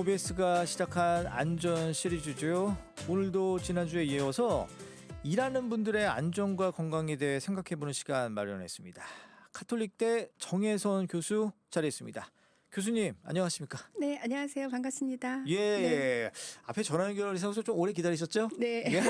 OBS가 시작한 안전 시리즈죠. 오늘도 지난주에 이어서 일하는 분들의 안전과 건강에 대해 생각해보는 시간 마련했습니다. 카톨릭대 정혜선 교수 자리했습니다. 교수님 안녕하십니까? 네, 안녕하세요. 반갑습니다. 예, 네. 앞에 전화 연결해서 좀 오래 기다리셨죠? 네. 예.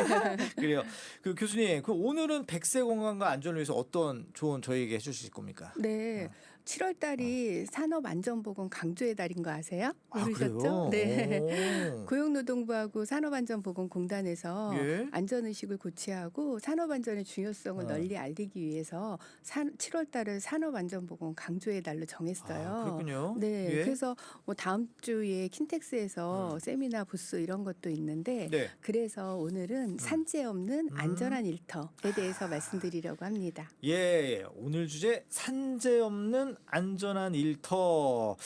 그래요. 그 교수님, 그 오늘은 100세 건강과 안전을 위해서 어떤 조언 저희에게 해주실 겁니까? 네. 7월 달이 산업안전보건 강조의 달인 거 아세요? 모르셨죠? 그래요? 네. 오. 고용노동부하고 산업안전보건공단에서 예. 안전의식을 고취하고 산업안전의 중요성을 널리 알리기 위해서 7월 달을 산업안전보건 강조의 달로 정했어요. 그렇군요. 네. 예. 그래서 뭐 다음 주에 킨텍스에서 세미나 부스 이런 것도 있는데 네. 그래서 오늘은 산재 없는 안전한 일터에 대해서 말씀드리려고 합니다. 예, 오늘 주제 산재 없는 안전한 일터.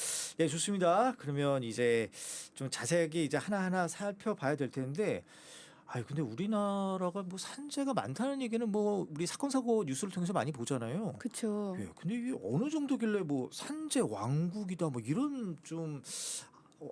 예, 좋습니다. 그러면 이제 좀 자세하게 이제 하나하나 살펴봐야 될 텐데, 근데 우리나라가 뭐 산재가 많다는 얘기는 뭐 우리 사건 사고 뉴스를 통해서 많이 보잖아요. 그렇죠. 예, 근데 이게 어느 정도길래 뭐 산재 왕국이다 뭐 이런 좀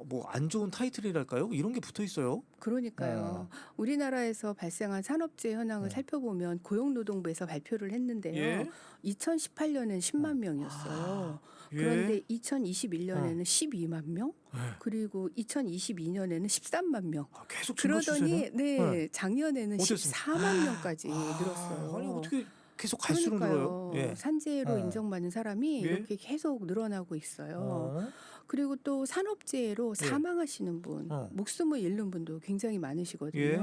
뭐 안 좋은 타이틀이랄까요? 이런 게 붙어 있어요. 그러니까요. 우리나라에서 발생한 산업재해 현황을 살펴보면 고용노동부에서 발표를 했는데요. 예. 2018년엔 10만 명이었어요. 예. 그런데 2021년에는 12만 명, 그리고 2022년에는 13만 명. 계속 증가 그러더니 추세네. 네, 작년에는 어땠습니까? 14만 명까지 늘었어요. 아니 어떻게 계속 갈수록 늘어요? 그러니까요. 산재로 인정받는 사람이 예. 이렇게 계속 늘어나고 있어요. 어. 그리고 또 산업재해로 예. 사망하시는 분, 목숨을 잃는 분도 굉장히 많으시거든요. 예.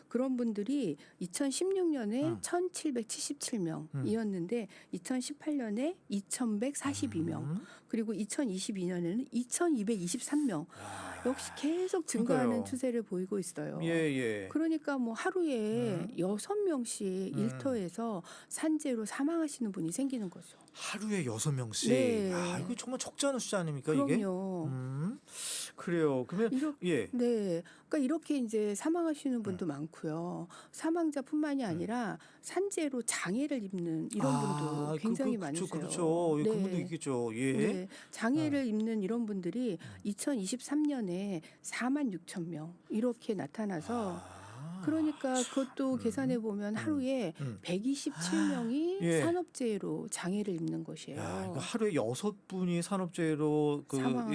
그런 분들이 2016년에 1,777명이었는데 2018년에 2,142명, 그리고 2022년에는 2,223명. 역시 계속 증가하는 그러니까요. 추세를 보이고 있어요. 예. 그러니까 뭐 하루에 6명씩 일터에서 산재로 사망하시는 분이 생기는 거죠. 하루에 6명씩. 네. 이거 정말 적지 않은 숫자 아닙니까 이게? 그럼요. 그래요. 그러면 예. 네. 그러니까 이렇게 이제 사망하시는 분도 많고요. 사망자뿐만이 아니라 산재로 장애를 입는 이런 분도 굉장히 많으세요. 그렇죠. 네. 그분도 있겠죠. 예. 네. 장애를 입는 이런 분들이 2023년에 4만 6천 명 이렇게 나타나서 그러니까 그것도 계산해 보면 하루에 127명이 예. 산업재해로 장애를 입는 것이에요. 야, 이거 하루에 6분이 산업재해로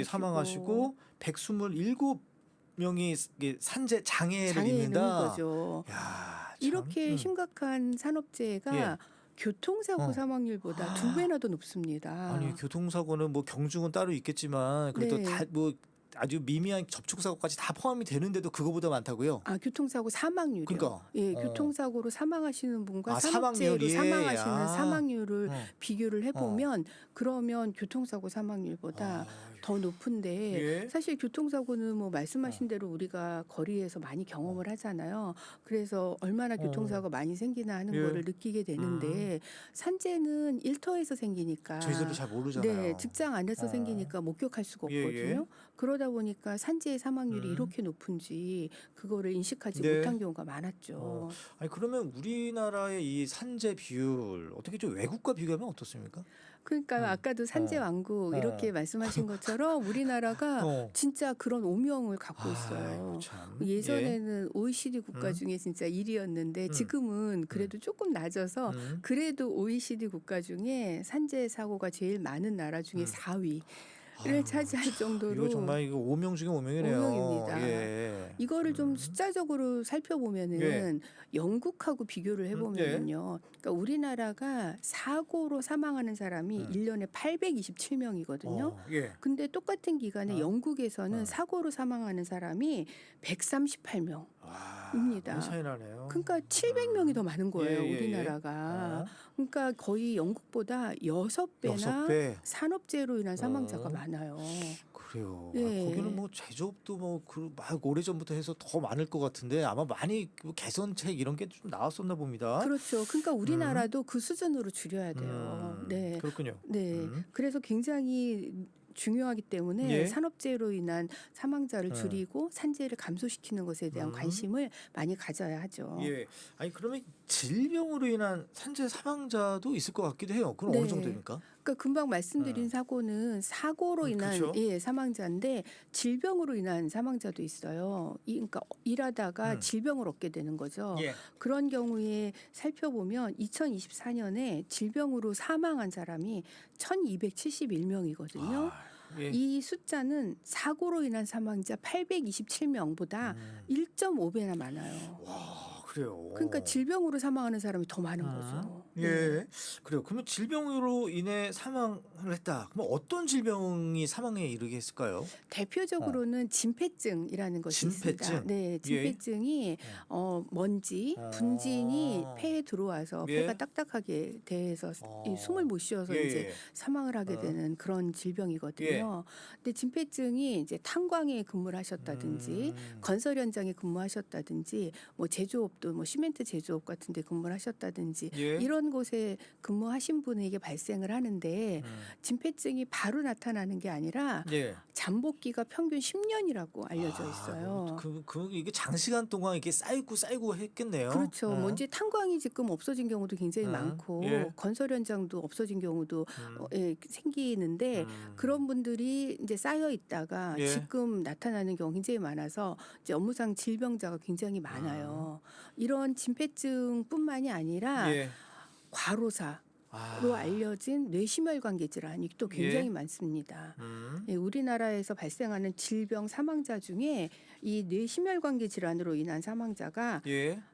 사망하시고 127명이 산재 장애를 입는다. 입는 거죠. 야, 참. 이렇게 심각한 산업재해가 예. 교통사고 사망률보다 2배나 더 높습니다. 아니 교통사고는 뭐 경중은 따로 있겠지만 그래도 네. 다 뭐 아주 미미한 접촉사고까지 다 포함이 되는데도 그거보다 많다고요? 교통사고 사망률이요. 그러니까. 예, 교통사고로 사망하시는 분과 사망률, 산업재해로 예. 사망하시는 사망률을 비교를 해보면 그러면 교통사고 사망률보다 더 높은데 예. 사실 교통사고는 뭐 말씀하신 대로 우리가 거리에서 많이 경험을 하잖아요. 그래서 얼마나 교통사고가 많이 생기나 하는 예. 거를 느끼게 되는데 산재는 일터에서 생기니까 저희들도 잘 모르잖아요. 네, 직장 안에서 생기니까 목격할 수가 예, 없거든요. 그러다 보니까 산재의 사망률이 이렇게 높은지 그거를 인식하지 네. 못한 경우가 많았죠. 아니 그러면 우리나라의 이 산재 비율 어떻게 좀 외국과 비교하면 어떻습니까? 그러니까 아까도 산재 왕국 이렇게 말씀하신 것처럼 우리나라가 진짜 그런 오명을 갖고 있어요. 아이고, 참. 예전에는 OECD 국가 중에 진짜 1위였는데 지금은 그래도 조금 낮아서 그래도 OECD 국가 중에 산재 사고가 제일 많은 나라 중에 4위. 를 차지할 정도로 이거 정말 이거 5명 중에 5명이네요. 오명입니다. 예. 이거를 좀 숫자적으로 살펴보면은 예. 영국하고 비교를 해보면요. 그러니까 우리나라가 사고로 사망하는 사람이 1년에 827명이거든요. 예. 근데 똑같은 기간에 영국에서는 사고로 사망하는 사람이 138명. 입니다. 많이 차이 나네요. 그러니까 700명이 더 많은 거예요, 예, 예, 예. 우리나라가. 그러니까 거의 영국보다 6배나 6배? 산업재해로 인한 사망자가 많아요. 그래요. 예. 거기는 뭐 제조업도 막 오래전부터 해서 더 많을 것 같은데 아마 많이 개선책 이런 게 좀 나왔었나 봅니다. 그렇죠. 그러니까 우리나라도 그 수준으로 줄여야 돼요. 네. 그렇군요. 네. 그래서 굉장히 중요하기 때문에 예. 산업재해로 인한 사망자를 줄이고 산재를 감소시키는 것에 대한 관심을 많이 가져야 하죠. 예. 아니 그러면 질병으로 인한 산재 사망자도 있을 것 같기도 해요. 그건 어느 정도입니까? 그러니까 금방 말씀드린 사고는 사고로 인한 그렇죠. 사망자인데 질병으로 인한 사망자도 있어요. 그러니까 일하다가 질병을 얻게 되는 거죠. 예. 그런 경우에 살펴보면 2024년에 질병으로 사망한 사람이 1,271명이거든요. 예. 이 숫자는 사고로 인한 사망자 827명보다 1.5배나 많아요. 와, 그래요. 그러니까 질병으로 사망하는 사람이 더 많은 거죠. 예. 그래요. 그러면 질병으로 인해 사망을 했다. 그럼 어떤 질병이 사망에 이르게 했을까요? 대표적으로는 진폐증이라는 것이 진폐증? 있습니다. 네, 예. 진폐증이 먼지, 분진이 폐에 들어와서 예. 폐가 딱딱하게 돼서 이 숨을 못 쉬어서 예, 이제 예. 사망을 하게 되는 그런 질병이거든요. 근데 진폐증이 이제 탄광에 근무를 하셨다든지 건설 현장에 근무하셨다든지 뭐 제조업도 뭐 시멘트 제조업 같은 데 근무를 하셨다든지 예. 이런 곳에 근무하신 분에게 발생을 하는데 진폐증이 바로 나타나는 게 아니라 예. 잠복기가 평균 10년이라고 알려져 있어요. 이게 장시간 동안 이렇게 쌓이고 했겠네요. 그렇죠. 먼지 탄광이 지금 없어진 경우도 굉장히 많고 예. 건설 현장도 없어진 경우도 생기는데 그런 분들이 이제 쌓여 있다가 예. 지금 나타나는 경우 굉장히 많아서 이제 업무상 질병자가 굉장히 많아요. 이런 진폐증뿐만이 아니라 예. 과로사 로 알려진 뇌심혈관계 질환이 또 굉장히 많습니다. 우리나라에서 발생하는 질병 사망자 중에 이 뇌심혈관계 질환으로 인한 사망자가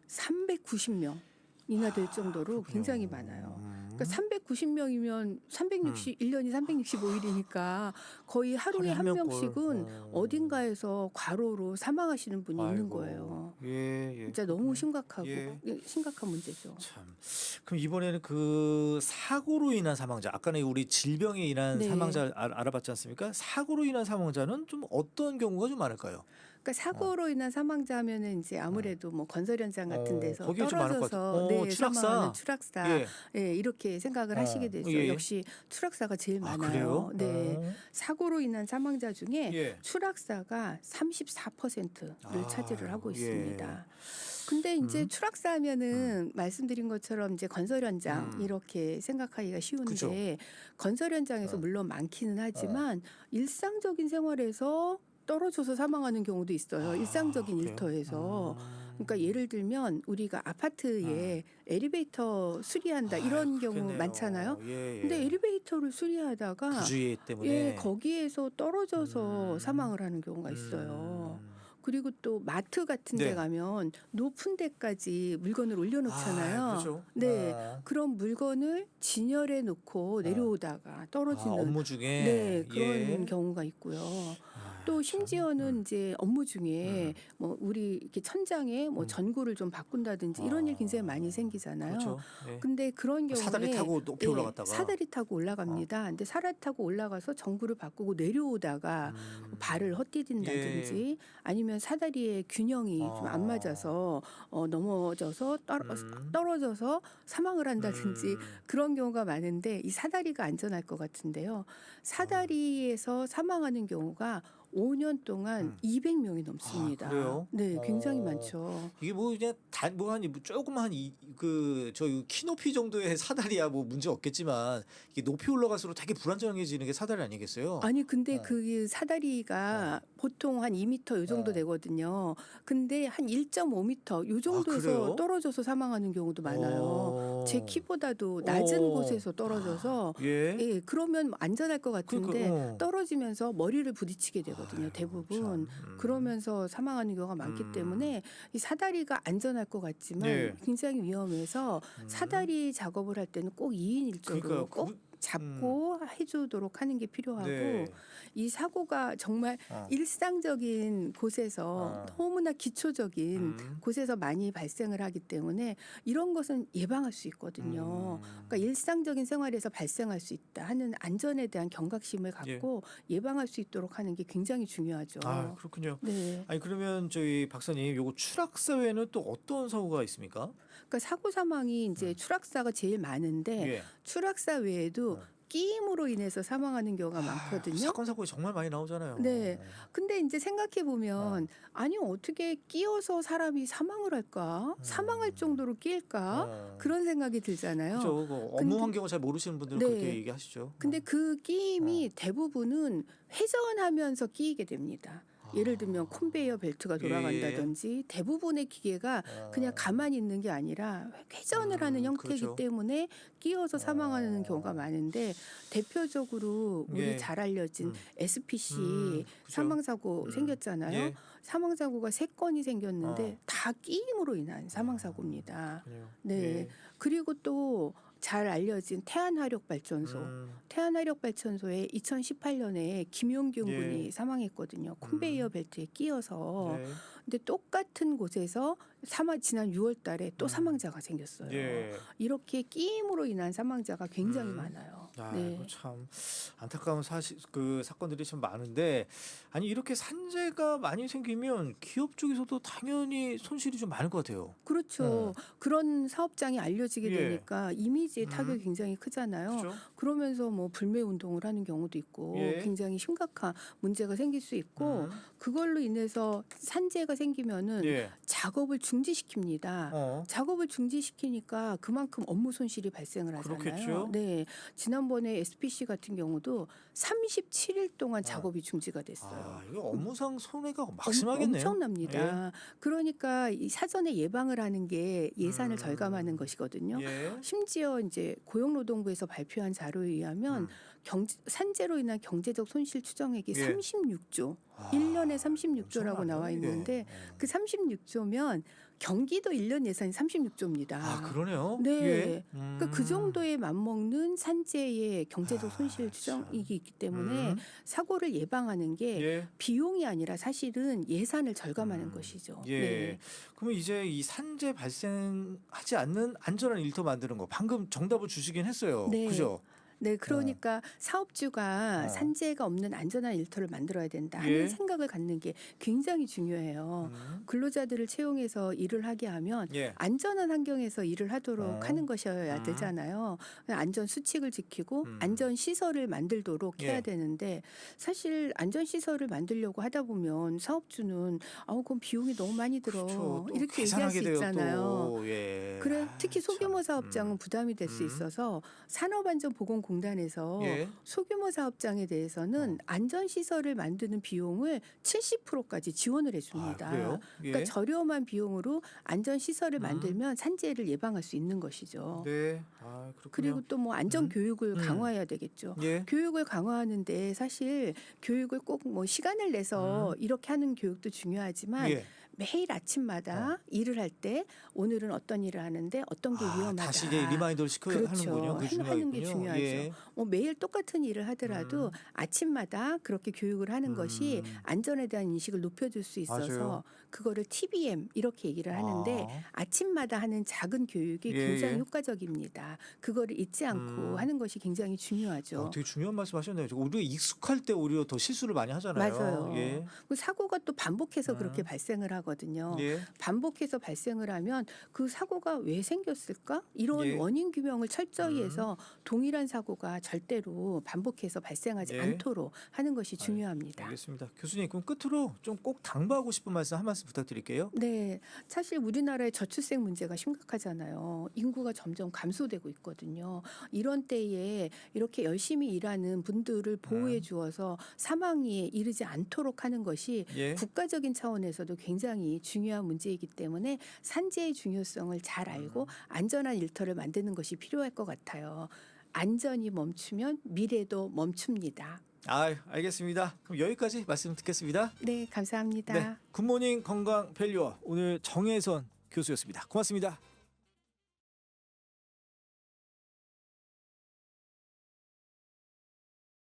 390명이나 될 정도로 굉장히 많아요. 그러니까 390명이면 1년이 365일이니까 거의 하루에 한 명씩은 어딘가에서 과로로 사망하시는 분이 있는 거예요. 진짜 너무 심각하고 심각한 문제죠. 참. 그럼 이번에는 그 사고로 인한 사망자, 아까는 우리 질병에 인한 네. 사망자 알아봤지 않습니까? 사고로 인한 사망자는 좀 어떤 경우가 좀 많을까요? 그러니까 사고로 인한 사망자 하면은 이제 아무래도 뭐 건설 현장 같은 데서 거기에 좀 많을 것 떨어져서 같아요. 추락사. 사망하는 추락사 예. 이렇게 생각을 하시게 되죠. 예. 역시 추락사가 제일 아, 많아요. 그래요? 네. 사고로 인한 사망자 중에 예. 추락사가 34%를 차지를 하고 예. 있습니다. 근데 이제 추락사 하면은 말씀드린 것처럼 이제 건설 현장 이렇게 생각하기가 쉬운데 그죠. 건설 현장에서 물론 많기는 하지만 일상적인 생활에서 떨어져서 사망하는 경우도 있어요. 일상적인 그래요? 일터에서. 그러니까 예를 들면 우리가 아파트에 엘리베이터 수리한다 이런 경우 그렇겠네요. 많잖아요. 예. 근데 엘리베이터를 수리하다가 부주의 때문에 거기에서 떨어져서 사망을 하는 경우가 있어요. 그리고 또 마트 같은 데 네. 가면 높은 데까지 물건을 올려놓잖아요. 그렇죠. 네, 그런 물건을 진열해 놓고 내려오다가 떨어지는 업무 중에 네, 그런 경우가 있고요. 또 참. 심지어는 이제 업무 중에 뭐 우리 이렇게 천장에 뭐 전구를 좀 바꾼다든지 이런 일 굉장히 많이 생기잖아요. 그렇죠. 예. 근데 그런 경우에 사다리 타고 높이 올라갔다가 사다리 타고 올라갑니다. 근데 사다리 타고 올라가서 전구를 바꾸고 내려오다가 발을 헛디딘다든지 아니면 사다리의 균형이 좀 안 맞아서 넘어져서 떨어져서 사망을 한다든지 그런 경우가 많은데 이 사다리가 안전할 것 같은데요. 사다리에서 사망하는 경우가 5년 동안 200명이 넘습니다. 그래요? 네, 굉장히 많죠. 이게 뭐 그냥 조그만 저희 키 높이 정도의 사다리야 뭐 문제 없겠지만 이게 높이 올라갈수록 되게 불안정해지는 게 사다리 아니겠어요? 아니 근데 그 사다리가 보통 한 2m 요 정도 되거든요. 근데 한 1.5m 요 정도에서 그래요? 떨어져서 사망하는 경우도 많아요. 제 키보다도 낮은 곳에서 떨어져서 그러면 안전할 것 같은데 떨어지면서 머리를 부딪히게 되거든요. 대부분. 그러면서 사망하는 경우가 많기 때문에 이 사다리가 안전할 것 같지만 굉장히 위험해서 사다리 작업을 할 때는 꼭 2인 1조로 꼭 잡고 해주도록 하는 게 필요하고 이 사고가 정말 일상적인 곳에서 너무나 기초적인 곳에서 많이 발생을 하기 때문에 이런 것은 예방할 수 있거든요. 그러니까 일상적인 생활에서 발생할 수 있다 하는 안전에 대한 경각심을 갖고 예방할 수 있도록 하는 게 굉장히 중요하죠. 아, 그렇군요. 네. 아니 그러면 저희 박사님 요거 추락사 외에는 또 어떤 사고가 있습니까? 그러니까 사고 사망이 이제 추락사가 제일 많은데 추락사 외에도 끼임으로 인해서 사망하는 경우가 많거든요. 사건 사고에 정말 많이 나오잖아요. 네. 근데 이제 생각해 보면 아니 어떻게 끼어서 사람이 사망을 할까? 사망할 정도로 끼일까? 그런 생각이 들잖아요. 그죠. 업무 근데- 환경을 잘 모르시는 분들은 네. 그렇게 얘기하시죠. 근데 그 끼임이 대부분은 회전하면서 끼이게 됩니다. 예를 들면 컨베이어 벨트가 돌아간다든지 대부분의 기계가 그냥 가만히 있는 게 아니라 회전을 하는 형태이기 그렇죠. 때문에 끼어서 사망하는 경우가 많은데 대표적으로 우리 예. 잘 알려진 SPC 그죠. 사망사고 생겼잖아요. 예. 사망사고가 3건이 생겼는데 어. 다 끼임으로 인한 사망사고입니다. 그래요. 네. 예. 그리고 또 잘 알려진 태안화력발전소. 태안화력발전소에 2018년에 김용균 예. 군이 사망했거든요. 컨베이어 벨트에 끼어서. 네. 근데 똑같은 곳에서 지난 6월 달에 또 사망자가 생겼어요. 예. 이렇게 끼임으로 인한 사망자가 굉장히 많아요. 아, 네. 이거 참 안타까운 사실 그 사건들이 참 많은데 아니 이렇게 산재가 많이 생기면 기업 쪽에서도 당연히 손실이 좀 많을 것 같아요. 그렇죠. 그런 사업장이 알려지게 예. 되니까 이미지에 타격이 굉장히 크잖아요. 그렇죠? 그러면서 뭐 불매 운동을 하는 경우도 있고 예. 굉장히 심각한 문제가 생길 수 있고 그걸로 인해서 산재가 생기면은 예. 작업을 중지시킵니다. 작업을 중지시키니까 그만큼 업무 손실이 발생을 하잖아요. 그렇겠죠. 네, 지난번에 SPC 같은 경우도 37일 동안 작업이 중지가 됐어요. 아, 이거 업무상 손해가 막심하겠네요. 엄청납니다. 그러니까 이 사전에 예방을 하는 게 예산을 절감하는 것이거든요. 예. 심지어 이제 고용노동부에서 발표한 자료에 의하면 산재로 인한 경제적 손실 추정액이 예. 36조, 아, 1년에 36조라고 엄청나네요, 나와 이게. 있는데 그 36조면 경기도 1년 예산이 36조입니다. 아, 그러네요. 네. 예. 그러니까 그 정도에 맞먹는 산재의 경제적 손실 추정이 있기 때문에 사고를 예방하는 게 예. 비용이 아니라 사실은 예산을 절감하는 것이죠. 예. 네. 그러면 이제 이 산재 발생하지 않는 안전한 일터 만드는 거 방금 정답을 주시긴 했어요. 네. 그죠? 네, 그러니까 사업주가 산재가 없는 안전한 일터를 만들어야 된다 하는 예. 생각을 갖는 게 굉장히 중요해요. 근로자들을 채용해서 일을 하게 하면 예. 안전한 환경에서 일을 하도록 하는 것이어야 되잖아요. 안전 수칙을 지키고 안전 시설을 만들도록 해야 예. 되는데 사실 안전 시설을 만들려고 하다 보면 사업주는 그럼 비용이 너무 많이 들어 그렇죠. 또 이렇게 얘기할 수 계산하게 돼요, 있잖아요. 또. 예. 그래 특히 소규모 참. 사업장은 부담이 될 수 있어서 산업안전보건공단에서 예. 소규모 사업장에 대해서는 안전시설을 만드는 비용을 70%까지 지원을 해줍니다. 아, 그래요? 예. 그러니까 저렴한 비용으로 안전시설을 만들면 산재를 예방할 수 있는 것이죠. 네. 아, 그렇군요. 그리고 또 뭐 안전교육을 강화해야 되겠죠. 예. 교육을 강화하는데 사실 교육을 꼭 뭐 시간을 내서 이렇게 하는 교육도 중요하지만 예. 매일 아침마다 일을 할 때 오늘은 어떤 일을 하는데 어떤 게 위험하다. 다시 이제 리마인드를 그렇죠. 하는군요. 그게 하는 게 중요하겠군요. 중요하죠. 예. 뭐 매일 똑같은 일을 하더라도 아침마다 그렇게 교육을 하는 것이 안전에 대한 인식을 높여줄 수 있어서 맞아요. 그거를 TBM 이렇게 얘기를 하는데 아침마다 하는 작은 교육이 예, 굉장히 예. 효과적입니다. 그거를 잊지 않고 하는 것이 굉장히 중요하죠. 되게 중요한 말씀하셨네요. 우리가 익숙할 때 오히려 더 실수를 많이 하잖아요. 맞아요. 예. 그 사고가 또 반복해서 그렇게 발생을 하거든요. 예. 반복해서 발생을 하면 그 사고가 왜 생겼을까? 이런 예. 원인 규명을 철저히 해서 동일한 사고가 절대로 반복해서 발생하지 예. 않도록 하는 것이 중요합니다. 알겠습니다. 교수님 그럼 끝으로 좀 꼭 당부하고 싶은 말씀 한 말씀 부탁드릴게요. 네, 사실 우리나라의 저출생 문제가 심각하잖아요. 인구가 점점 감소되고 있거든요. 이런 때에 이렇게 열심히 일하는 분들을 보호해 주어서 사망에 이르지 않도록 하는 것이 예. 국가적인 차원에서도 굉장히 중요한 문제이기 때문에 산재의 중요성을 잘 알고 안전한 일터를 만드는 것이 필요할 것 같아요. 안전이 멈추면 미래도 멈춥니다. 아, 알겠습니다. 그럼 여기까지 말씀 듣겠습니다. 네, 감사합니다. 네, 굿모닝 건강 밸류어 오늘 정혜선 교수였습니다. 고맙습니다.